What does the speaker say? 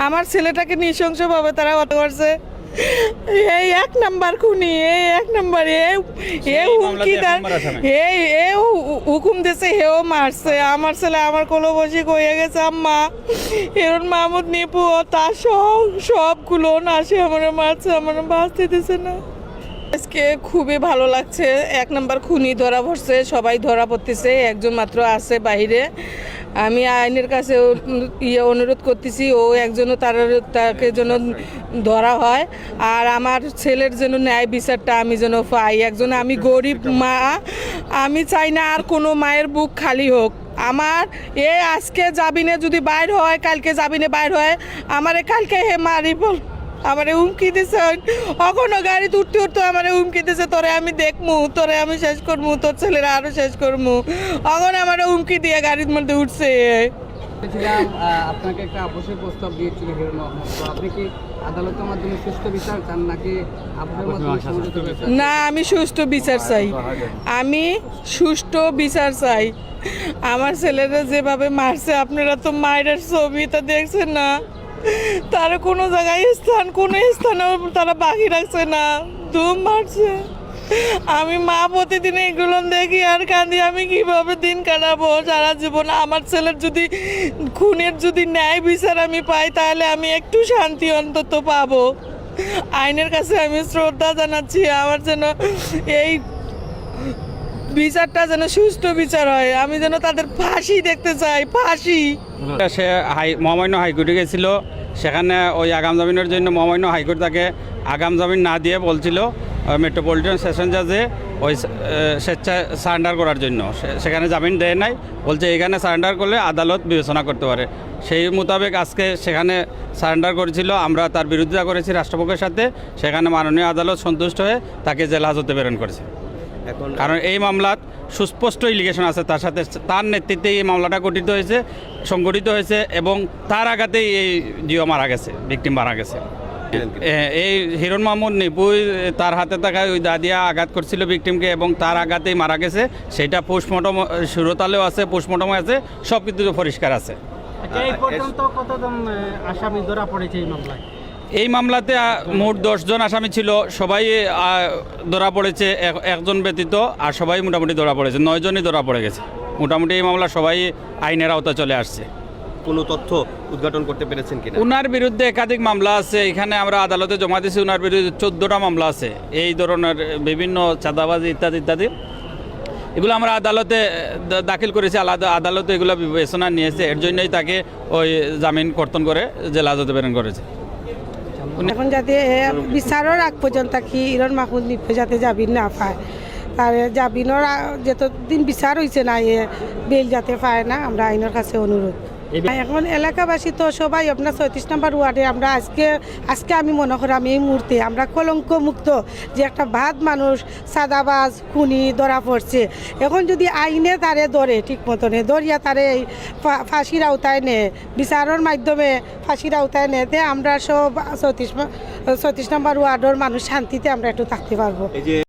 আমার ছেলেটাকে নৃশংসভাবে তারা হত্যা করছে। এই এক নাম্বার খুনি, এই এক নাম্বার হুমকিদার, হুকুম দিয়েছে, হেও মারছে। আমার ছেলে আমার কোলবশিক হয়ে গেছে আম্মা। এরন মাহমুদ নিপু তার সবগুলো নাসে আমার মারছে, আমার বাঁচতে দিছে না। আজকে খুবই ভালো লাগছে। এক নাম্বার খুনি ধরা পড়ছে, সবাই ধরা পড়তেছে, একজন মাত্র আছে বাইরে। আমি আইনের কাছে অনুরোধ করতেছি, ও একজনও তাকে যেন ধরা হয়, আর আমার ছেলের যেন ন্যায় বিচারটা আমি যেন পাই। একজন আমি গরিব মা, আমি চাই না আর কোনো মায়ের বুক খালি হোক। আমার আজকে জামিনে যদি বাইর হয়, কালকে জামিনে বাইর হয়, আমারে কালকে হে মারি বল, আমারে হুমকি দিছে। কখনো গাড়িতে উঠতে উঠতে আমারে হুমকি দিছে, তোরে আমি দেখমু, তোরে আমি শেষ করমু, তোর ছেলেরা আরো শেষ করমু। এখন আমারে হুমকি দিয়ে গাড়ির মধ্যে উঠছে। আপনাকে একটা আপোষের প্রস্তাব দিয়েছিল হিরণ মাহমুদ, তো আপনি কি আদালতের মাধ্যমে সুষ্ঠু বিচার চান নাকি আপোষের মাধ্যমে সমঝোতা বিচার? না, আমি সুষ্ঠু বিচার চাই, আমি সুষ্ঠু বিচার চাই। আমার ছেলেরা যেভাবে মারছে, আপনারা তো মায়ের ছবিটা দেখছেন না, তার কোনো জায়গায় কোনো স্থানে তারা বাকি রাখছে না, ধুম মারছে। আমি মা প্রতিদিন এগুলো দেখি আর কাঁদি, আমি কিভাবে দিন কাটাবো সারা জীবন। আমার ছেলের যদি খুনের যদি ন্যায় বিচার আমি পাই, তাহলে আমি একটু শান্তি অন্তত পাবো। আইনের কাছে আমি শ্রদ্ধা জানাচ্ছি, আমার যেন এই বিচারটা যেন সুষ্ঠু বিচার হয়। আমি যেন তাদের ফাঁসি দেখতে চাই, ফাঁসি। সে মহামান্য হাইকোর্টে গেছিল, সেখানে ওই আগাম জামিনের জন্য মহামান্য হাইকোর্ট তাকে আগাম জামিন না দিয়ে বলছিল মেট্রোপলিটন সেশন জাজে ওই স্বেচ্ছায় সারেন্ডার করার জন্য। সেখানে জামিন দেয় নাই, বলছে এখানে সারেন্ডার করলে আদালত বিবেচনা করতে পারে। সেই মোতাবেক আজকে সেখানে সারেন্ডার করেছিল, আমরা তার বিরোধিতা করেছি রাষ্ট্রপক্ষের সাথে। সেখানে মাননীয় আদালত সন্তুষ্ট হয়ে তাকে জেল হাজতে প্রেরণ করেছে। কারণ এই মামলাত সুস্পষ্ট ইলিগেশন আছে তার সাথে, তার নেতৃত্বে এই মামলাটা সংগঠিত হয়েছে এবং তার আঘাতেই এই জিও মারা গেছে, ভিকটিম মারা গেছে। এই হিরণ মাহমুদ নিপুই তার হাতে থাকা ওই দাদিয়া আঘাত করছিল ভিকটিমকে এবং তার আঘাতেই মারা গেছে। সেটা পোস্টমর্টম সুরতালেও আছে, পোস্টমর্টমে আছে, সব কিছু পরিষ্কার আছে। এই পর্যন্ত কতজন আসামি ধরা পড়েছে এই মামলায়? এই মামলাতে মোট 10 জন আসামি ছিল, সবাই ধরা পড়েছে, একজন ব্যতীত, আর সবাই মোটামুটি ধরা পড়েছে, 9 জনই ধরা পড়ে গেছে। মোটামুটি এই মামলা সবাই আইনের আওতায় চলে আসছে। কোনো তথ্য উদ্ঘাটন করতে পেরেছেন কিনা? উনার বিরুদ্ধে একাধিক মামলা আছে, এখানে আমরা আদালতে জমা দিয়েছি। উনার বিরুদ্ধে 14টা মামলা আছে, এই ধরনের বিভিন্ন চাঁদাবাজি ইত্যাদি ইত্যাদি। এগুলো আমরা আদালতে দাখিল করেছি, আদালতে এগুলো বিবেচনা নিয়েছে। এর জন্যই তাকে ওই জামিন কর্তন করে জেল হাজতে প্রেরণ করেছে। এখন যাতে বিচারের আগ পর্যন্ত কি হিরণ মাহমুদ নিপু যাতে জামিন না পায়, তার জামিনের যতদিন বিচার হয়েছে না, বেল যাতে পায় না, আমরা আইনের কাছে অনুরোধ। এখন এলাকাবাসী তো সবাই আপনার 34 নম্বর ওয়ার্ডে আমরা আজকে আমি মনে করি আমি এই মুহূর্তে আমরা কলঙ্ক মুক্ত, যে একটা বাদ মানুষ সাদাবাজ খুনি ধরা পড়ছে। এখন যদি আইনে তারে ধরে ঠিক মতনে ধরিয়া তারে ফাঁসির আওতায় নেয়, বিচারের মাধ্যমে ফাঁসির আওতায় নেতে আমরা সব 34 নম্বর ওয়ার্ডের মানুষ শান্তিতে আমরা একটু থাকতে পারবো।